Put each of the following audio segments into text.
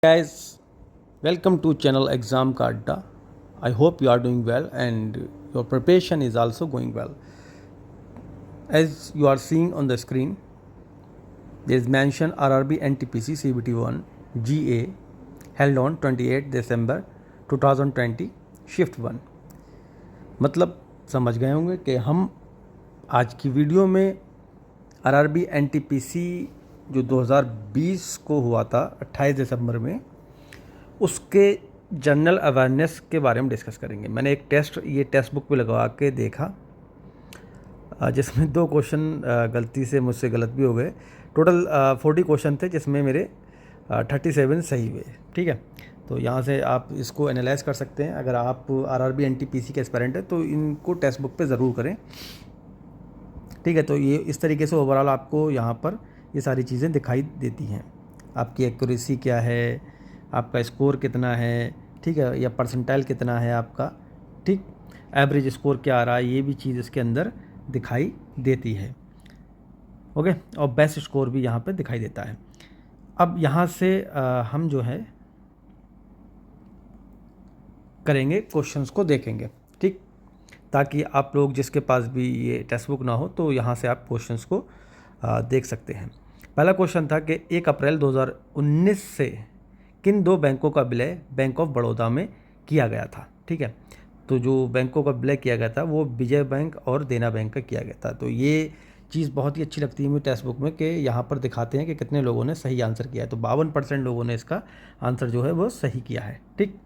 Guys, welcome to channel Exam Ka Adda. I hope you are doing well and your preparation is also going well. As you are seeing on the screen, there is mention RRB NTPC CBT1 GA held on 28 December 2020 shift 1। मतलब समझ गए होंगे कि हम आज की video में RRB NTPC जो 2020 को हुआ था 28 दिसंबर में, उसके जनरल अवेयरनेस के बारे में डिस्कस करेंगे। मैंने एक टेस्ट बुक पे लगवा के देखा जिसमें 2 क्वेश्चन गलती से मुझसे गलत भी हो गए। टोटल 40 क्वेश्चन थे जिसमें मेरे 37 सही हुए। ठीक है, तो यहाँ से आप इसको एनालाइज कर सकते हैं। अगर आप RRB NTPC के एस्पिरेंट है तो इनको टेक्स्ट बुक पे ज़रूर करें। ठीक है, तो ये इस तरीके से ओवरऑल आपको यहाँ पर ये सारी चीज़ें दिखाई देती हैं। आपकी एक्यूरेसी क्या है, आपका स्कोर कितना है, ठीक है, या परसेंटाइल कितना है आपका, ठीक, एवरेज स्कोर क्या आ रहा है, ये भी चीज़ इसके अंदर दिखाई देती है। ओके, और बेस्ट स्कोर भी यहाँ पे दिखाई देता है। अब यहाँ से हम जो है करेंगे, क्वेश्चंस को देखेंगे, ठीक, ताकि आप लोग जिसके पास भी ये टेक्स्ट बुक ना हो तो यहाँ से आप क्वेश्चंस को देख सकते हैं। पहला क्वेश्चन था कि 1 अप्रैल 2019 से किन 2 बैंकों का विलय बैंक ऑफ बड़ौदा में किया गया था। ठीक है, तो जो बैंकों का विलय किया गया था वो विजय बैंक और देना बैंक का किया गया था। तो ये चीज़ बहुत ही अच्छी लगती है मुझे टेक्स्ट बुक में कि यहाँ पर दिखाते हैं कि कितने लोगों ने सही आंसर किया है। तो 52% लोगों ने इसका आंसर जो है वो सही किया है। ठीक,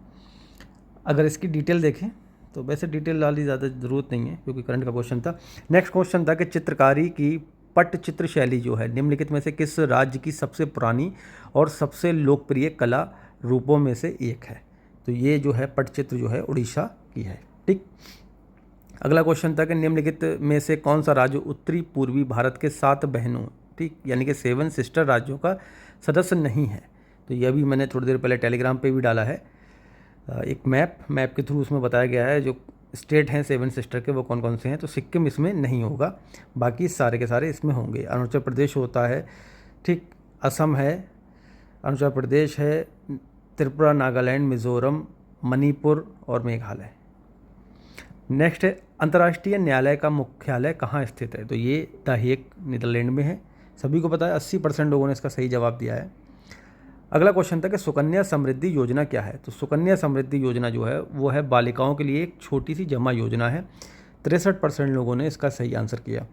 अगर इसकी डिटेल देखें तो वैसे डिटेल वाली ज़्यादा ज़रूरत नहीं है क्योंकि करंट का क्वेश्चन था। नेक्स्ट क्वेश्चन था कि चित्रकारी की पटचित्र शैली जो है निम्नलिखित में से किस राज्य की सबसे पुरानी और सबसे लोकप्रिय कला रूपों में से एक है। तो ये जो है पटचित्र जो है उड़ीसा की है। ठीक, अगला क्वेश्चन था कि निम्नलिखित में से कौन सा राज्य उत्तरी पूर्वी भारत के 7 बहनों, ठीक, यानी कि 7 सिस्टर राज्यों का सदस्य नहीं है। तो यह भी मैंने थोड़ी देर पहले टेलीग्राम पे भी डाला है एक मैप के थ्रू, उसमें बताया गया है जो स्टेट हैं 7 सिस्टर के वो कौन कौन से हैं। तो सिक्किम इसमें नहीं होगा, बाकी सारे के सारे इसमें होंगे। अरुणाचल प्रदेश होता है, ठीक, असम है, अरुणाचल प्रदेश है, त्रिपुरा, नागालैंड, मिज़ोरम, मणिपुर और मेघालय। नेक्स्ट है अंतर्राष्ट्रीय न्यायालय का मुख्यालय कहाँ स्थित है। तो ये द हेग नीदरलैंड में है। सभी को पता है, 80% लोगों ने इसका सही जवाब दिया है। अगला क्वेश्चन था कि सुकन्या समृद्धि योजना क्या है। तो सुकन्या समृद्धि योजना जो है वो है बालिकाओं के लिए एक छोटी सी जमा योजना है। 63% लोगों ने इसका सही आंसर किया।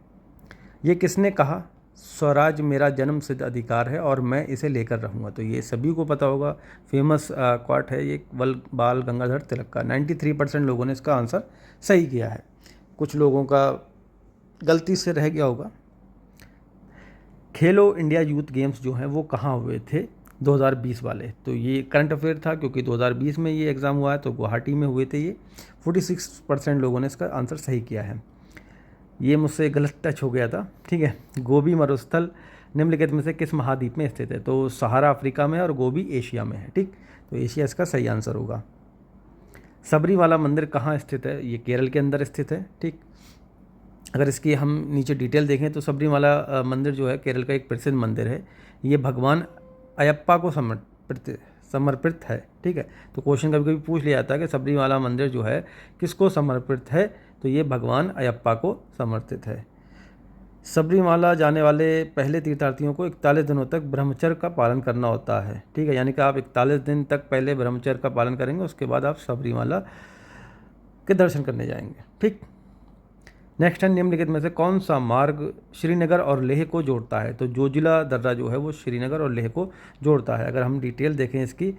ये किसने कहा, स्वराज मेरा जन्म सिद्ध अधिकार है और मैं इसे लेकर रहूँगा। तो ये सभी को पता होगा, फेमस क्वाट है ये बाल गंगाधर तिलक का। 93% लोगों ने इसका आंसर सही किया है। कुछ लोगों का गलती से रह गया होगा। खेलो इंडिया यूथ गेम्स जो हैं वो कहाँ हुए थे, 2020 वाले। तो ये करंट अफेयर था क्योंकि 2020 में ये एग्ज़ाम हुआ है, तो गुवाहाटी में हुए थे ये। 46% लोगों ने इसका आंसर सही किया है। ये मुझसे गलत टच हो गया था। ठीक है, गोबी मरुस्थल निम्नलिखित में से किस महाद्वीप में स्थित है। तो सहारा अफ्रीका में और गोबी एशिया में है। ठीक, तो एशिया इसका सही आंसर होगा। सबरीमाला मंदिर कहाँ स्थित है, ये केरल के अंदर स्थित है। ठीक, अगर इसकी हम नीचे डिटेल देखें तो सबरीमाला मंदिर जो है केरल का एक प्रसिद्ध मंदिर है। ये भगवान अयप्पा को समर्पित है। ठीक है, तो क्वेश्चन कभी कभी पूछ लिया जाता है कि सबरीमाला मंदिर जो है किसको समर्पित है। तो ये भगवान अयप्पा को समर्पित है। सबरीमाला जाने वाले पहले तीर्थयात्रियों को 41 दिनों तक ब्रह्मचर्य का पालन करना होता है। ठीक है, यानी कि आप 41 दिन तक पहले ब्रह्मचर्य का पालन करेंगे, उसके बाद आप सबरीमाला के दर्शन करने जाएंगे। ठीक, नेक्स्ट है निम्नलिखित में से कौन सा मार्ग श्रीनगर और लेह को जोड़ता है। तो जोजिला दर्रा जो है वो श्रीनगर और लेह को जोड़ता है। अगर हम डिटेल देखें इसकी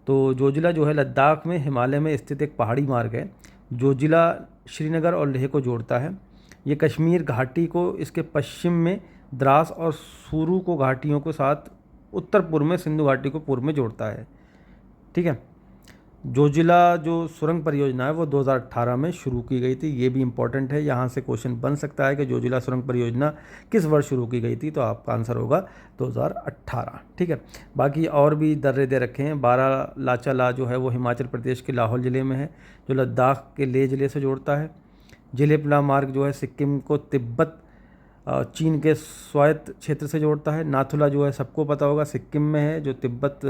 तो जोजिला जो है लद्दाख में हिमालय में स्थित एक पहाड़ी मार्ग है। जोजिला श्रीनगर और लेह को जोड़ता है। ये कश्मीर घाटी को इसके पश्चिम में द्रास और सुरू को घाटियों के साथ उत्तर पूर्व में सिंधु घाटी को पूर्व में जोड़ता है। ठीक है, जोजिला जो सुरंग परियोजना है वो 2018 में शुरू की गई थी। ये भी इम्पॉर्टेंट है, यहाँ से क्वेश्चन बन सकता है कि जोजिला सुरंग परियोजना किस वर्ष शुरू की गई थी। तो आपका आंसर होगा 2018। ठीक है, बाकी और भी दर्रे दे रखे हैं। बारालाचाला जो है वो हिमाचल प्रदेश के लाहौल ज़िले में है, जो लद्दाख के लेह ज़िले से जोड़ता है। जिलेपला मार्ग जो है सिक्किम को तिब्बत चीन के स्वायत्त क्षेत्र से जोड़ता है। नाथुला जो है सबको पता होगा सिक्किम में है, जो तिब्बत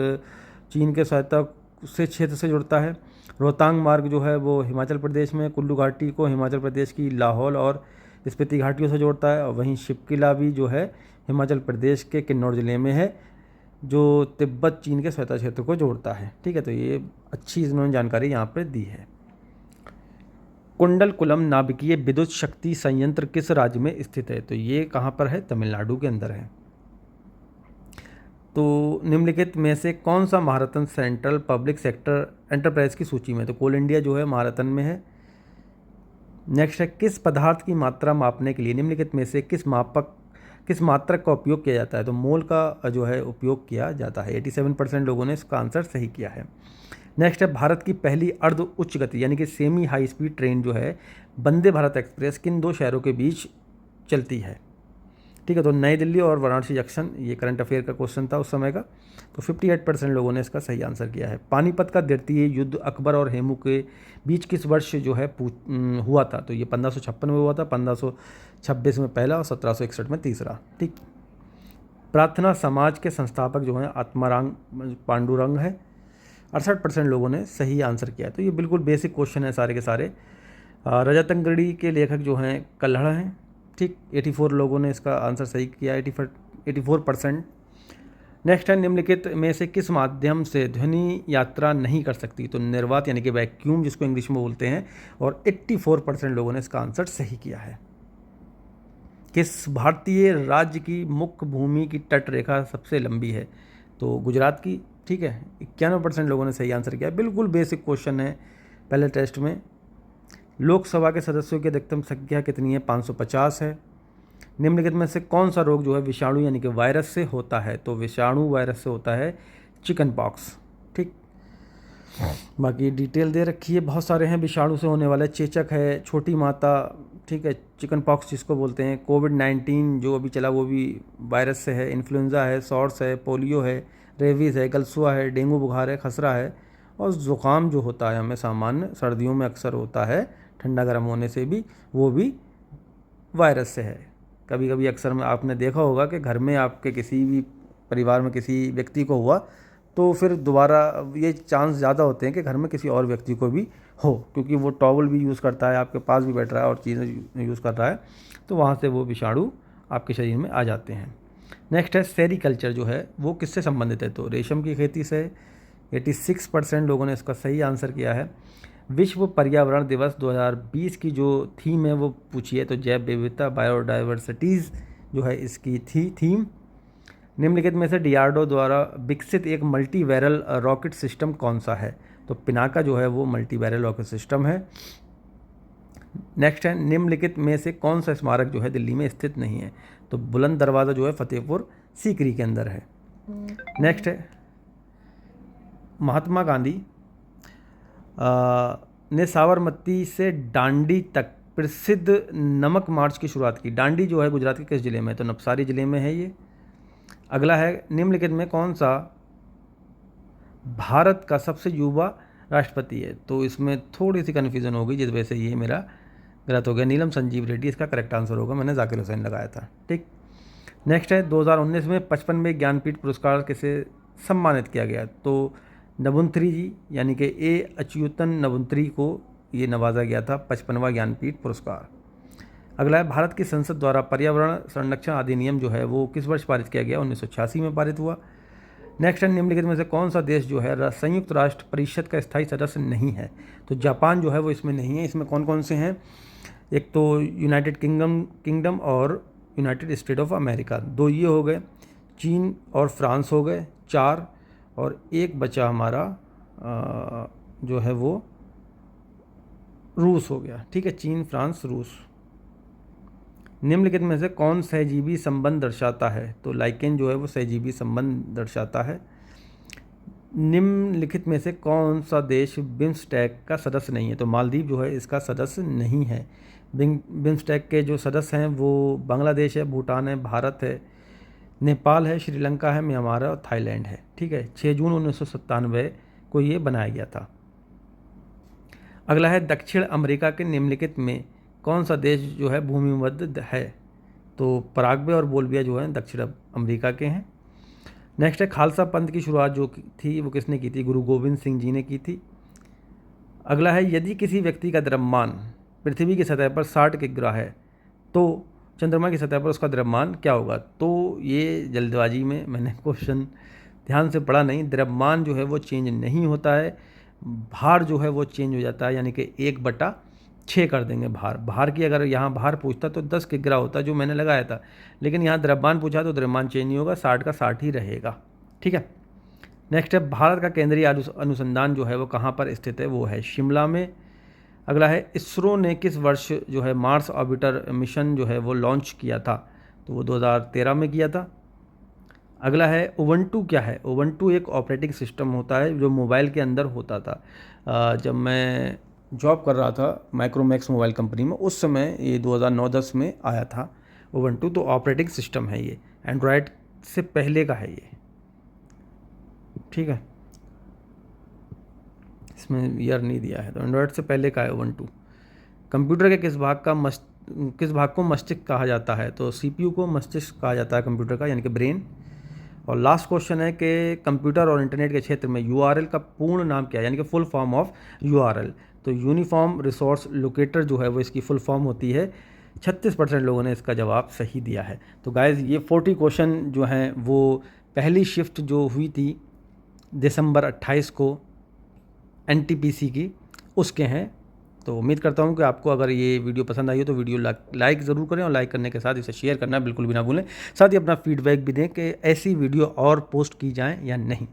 चीन के सहायता से क्षेत्र से जुड़ता है। रोहतांग मार्ग जो है वो हिमाचल प्रदेश में कुल्लू घाटी को हिमाचल प्रदेश की लाहौल और स्पीति घाटियों से जोड़ता है। और वहीं शिप्किला भी जो है हिमाचल प्रदेश के किन्नौर ज़िले में है, जो तिब्बत चीन के सहायता क्षेत्र को जोड़ता है। ठीक है, तो ये अच्छी इन्होंने जानकारी यहाँ पर दी है। कुंडलकुलम नाभिकीय विद्युत शक्ति संयंत्र किस राज्य में स्थित है? तो ये कहाँ पर है? तमिलनाडु के अंदर है। तो निम्नलिखित में से कौन सा महारत्न सेंट्रल पब्लिक सेक्टर एंटरप्राइज की सूची में? तो कोल इंडिया जो है महारत्न में है। नेक्स्ट है, किस पदार्थ की मात्रा मापने के लिए निम्नलिखित में से किस मात्रक का उपयोग किया जाता है? तो मोल का जो है उपयोग किया जाता है। 87% लोगों ने इसका आंसर सही किया है। नेक्स्ट है, भारत की पहली अर्ध उच्च गति यानी कि सेमी हाई स्पीड ट्रेन जो है वंदे भारत एक्सप्रेस किन 2 शहरों के बीच चलती है? ठीक है, तो नई दिल्ली और वाराणसी जंक्शन, ये करंट अफेयर का क्वेश्चन था उस समय का। तो 58% लोगों ने इसका सही आंसर किया है। पानीपत का द्वितीय युद्ध अकबर और हेमू के बीच किस वर्ष जो है हुआ था? तो ये 1556 में हुआ था, 1526 में पहला और 1761 में तीसरा। ठीक। प्रार्थना समाज के संस्थापक जो हैं आत्माराम पांडुरंग है। 68% लोगों ने सही आंसर किया। तो ये बिल्कुल बेसिक क्वेश्चन है सारे के सारे। रजतंगड़ी के लेखक जो हैं कल्हड़ हैं। ठीक, 84 लोगों ने इसका आंसर सही किया, 84%। नेक्स्ट है, निम्नलिखित में से किस माध्यम से ध्वनि यात्रा नहीं कर सकती? तो निर्वात यानी कि वैक्यूम जिसको इंग्लिश में बोलते हैं, और 84% लोगों ने इसका आंसर सही किया है। किस भारतीय राज्य की मुख्य भूमि की तट रेखा सबसे लंबी है? तो गुजरात की। ठीक है, 91% लोगों ने सही आंसर किया। बिल्कुल बेसिक क्वेश्चन है पहले टेस्ट में। लोकसभा के सदस्यों की अधिकतम संख्या कितनी है? 550 है। निम्नलिखित में से कौन सा रोग जो है विषाणु यानी कि वायरस से होता है? तो विषाणु वायरस से होता है चिकन पॉक्स। ठीक, बाकी डिटेल दे रखी है, बहुत सारे हैं विषाणु से होने वाले। चेचक है, छोटी माता, ठीक है, चिकन पॉक्स जिसको बोलते हैं। कोविड-19 जो अभी चला वो भी वायरस से है। इन्फ्लुएंजा है, सॉर्स है, पोलियो है, रेबीज़ है, गलसुआ है, डेंगू बुखार है, खसरा है, और ज़ुकाम जो होता है हमें सामान्य सर्दियों में अक्सर होता है ठंडा गर्म होने से भी, वो भी वायरस से है। कभी कभी अक्सर में आपने देखा होगा कि घर में आपके किसी भी परिवार में किसी व्यक्ति को हुआ तो फिर दोबारा ये चांस ज़्यादा होते हैं कि घर में किसी और व्यक्ति को भी हो, क्योंकि वो टॉवल भी यूज़ करता है, आपके पास भी बैठ रहा है और चीज़ें यूज़ कर रहा है, तो वहाँ से वो विषाणु आपके शरीर में आ जाते हैं। नेक्स्ट है, सेरीकल्चर जो है वो किससे संबंधित है? तो रेशम की खेती से। 86% लोगों ने इसका सही आंसर किया है। विश्व पर्यावरण दिवस 2020 की जो थीम है वो पूछी है, तो जैव विविधता बायोडाइवर्सिटीज़ जो है इसकी थीम। निम्नलिखित में से डीआरडीओ द्वारा विकसित एक मल्टी बैरल रॉकेट सिस्टम कौन सा है? तो पिनाका जो है वो मल्टी बैरल रॉकेट सिस्टम है। नेक्स्ट है, निम्नलिखित में से कौन सा स्मारक जो है दिल्ली में स्थित नहीं है? तो बुलंद दरवाज़ा जो है फतेहपुर सीकरी के अंदर है। नेक्स्ट है, महात्मा गांधी ने साबरमती से दांडी तक प्रसिद्ध नमक मार्च की शुरुआत की। दांडी जो है गुजरात के किस ज़िले में? तो नवसारी ज़िले में है ये। अगला है, निम्नलिखित में कौन सा भारत का सबसे युवा राष्ट्रपति है? तो इसमें थोड़ी सी कन्फ्यूज़न होगी, जिस वजह से ये मेरा गलत हो गया। नीलम संजीव रेड्डी इसका करेक्ट आंसर होगा, मैंने जाकिर हुसैन लगाया था। ठीक। नेक्स्ट है, 2019 में 55वें ज्ञानपीठ पुरस्कार किसे सम्मानित किया गया? तो नबुंथरी जी यानी कि ए अच्युतन नबुंथरी को ये नवाजा गया था 55वां ज्ञानपीठ पुरस्कार। अगला है, भारत की संसद द्वारा पर्यावरण संरक्षण अधिनियम जो है वो किस वर्ष पारित किया गया? 1986 में पारित हुआ। नेक्स्ट है, निम्नलिखित में से कौन सा देश जो है संयुक्त राष्ट्र परिषद का स्थायी सदस्य नहीं है? तो जापान जो है वो इसमें नहीं है। इसमें कौन कौन से हैं? एक तो यूनाइटेड किंगडम और यूनाइटेड स्टेट ऑफ अमेरिका, 2 ये हो गए। चीन और फ्रांस हो गए 4, और एक बचा हमारा जो है वो रूस हो गया। ठीक है, चीन, फ्रांस, रूस। निम्नलिखित में से कौन सहजीवी संबंध दर्शाता है? तो लाइकेन जो है वो सहजीवी संबंध दर्शाता है। निम्नलिखित में से कौन सा देश बिम्स्टेक का सदस्य नहीं है? तो मालदीव जो है इसका सदस्य नहीं है। बिम्स्टेक के जो सदस्य हैं वो बांग्लादेश है, भूटान है, भारत है, नेपाल है, श्रीलंका है, म्यांमार है और थाईलैंड है। ठीक है, 6 जून 1997 को ये बनाया गया था। अगला है, दक्षिण अमेरिका के निम्नलिखित में कौन सा देश जो है भूमिबद्ध है? तो पराग्वे और बोल्विया जो है दक्षिण अमेरिका के हैं। नेक्स्ट है खालसा पंथ की शुरुआत जो थी वो किसने की थी? गुरु गोविंद सिंह जी ने की थी। अगला है यदि किसी व्यक्ति का द्रव्यमान पृथ्वी की सतह पर 60 किग्रा है तो चंद्रमा की सतह पर उसका द्रव्यमान क्या होगा? तो ये जल्दबाजी में मैंने क्वेश्चन ध्यान से पढ़ा नहीं। द्रव्यमान जो है वो चेंज नहीं होता है, भार जो है वो चेंज हो जाता है, यानी कि 1/6 कर देंगे भार। भार की अगर यहाँ भार पूछता तो 10 किग्रा होता जो मैंने लगाया था, लेकिन यहाँ द्रव्यमान पूछा तो द्रव्यमान चेंज नहीं होगा, 60 का 60 ही रहेगा। ठीक है। नेक्स्ट है भारत का केंद्रीय अनुसंधान जो है वो कहाँ पर स्थित है? वो है शिमला में। अगला है इसरो ने किस वर्ष जो है मार्स ऑर्बिटर मिशन जो है वो लॉन्च किया था? तो वो 2013 में किया था। अगला है उबंटू क्या है? उबंटू एक ऑपरेटिंग सिस्टम होता है जो मोबाइल के अंदर होता था। जब मैं जॉब कर रहा था माइक्रोमैक्स मोबाइल कंपनी में, उस समय ये 2009-10 में आया था उबंटू। तो ऑपरेटिंग सिस्टम है ये, एंड्रॉयड से पहले का है ये। ठीक है, इसमें ईयर नहीं दिया है, तो एंड्रॉयड से पहले का है उबंटू। कंप्यूटर के किस भाग को मस्तिष्क कहा जाता है? तो सीपीयू को मस्तिष्क कहा जाता है कंप्यूटर का, यानी कि ब्रेन। और लास्ट क्वेश्चन है कि कंप्यूटर और इंटरनेट के क्षेत्र में यूआरएल का पूर्ण नाम क्या है, यानी कि फुल फॉर्म ऑफ यूआरएल? तो यूनिफॉर्म रिसोर्स लोकेटर जो है वो इसकी फुल फॉर्म होती है। 36% लोगों ने इसका जवाब सही दिया है। तो गाइज़ ये 40 क्वेश्चन जो हैं वो पहली शिफ्ट जो हुई थी दिसंबर 28 को एनटीपीसी की, उसके हैं। तो उम्मीद करता हूँ कि आपको अगर ये वीडियो पसंद आई हो तो वीडियो लाइक ज़रूर करें, और लाइक करने के साथ इसे शेयर करना बिल्कुल भी ना भूलें। साथ ही अपना फीडबैक भी दें कि ऐसी वीडियो और पोस्ट की जाएँ या नहीं।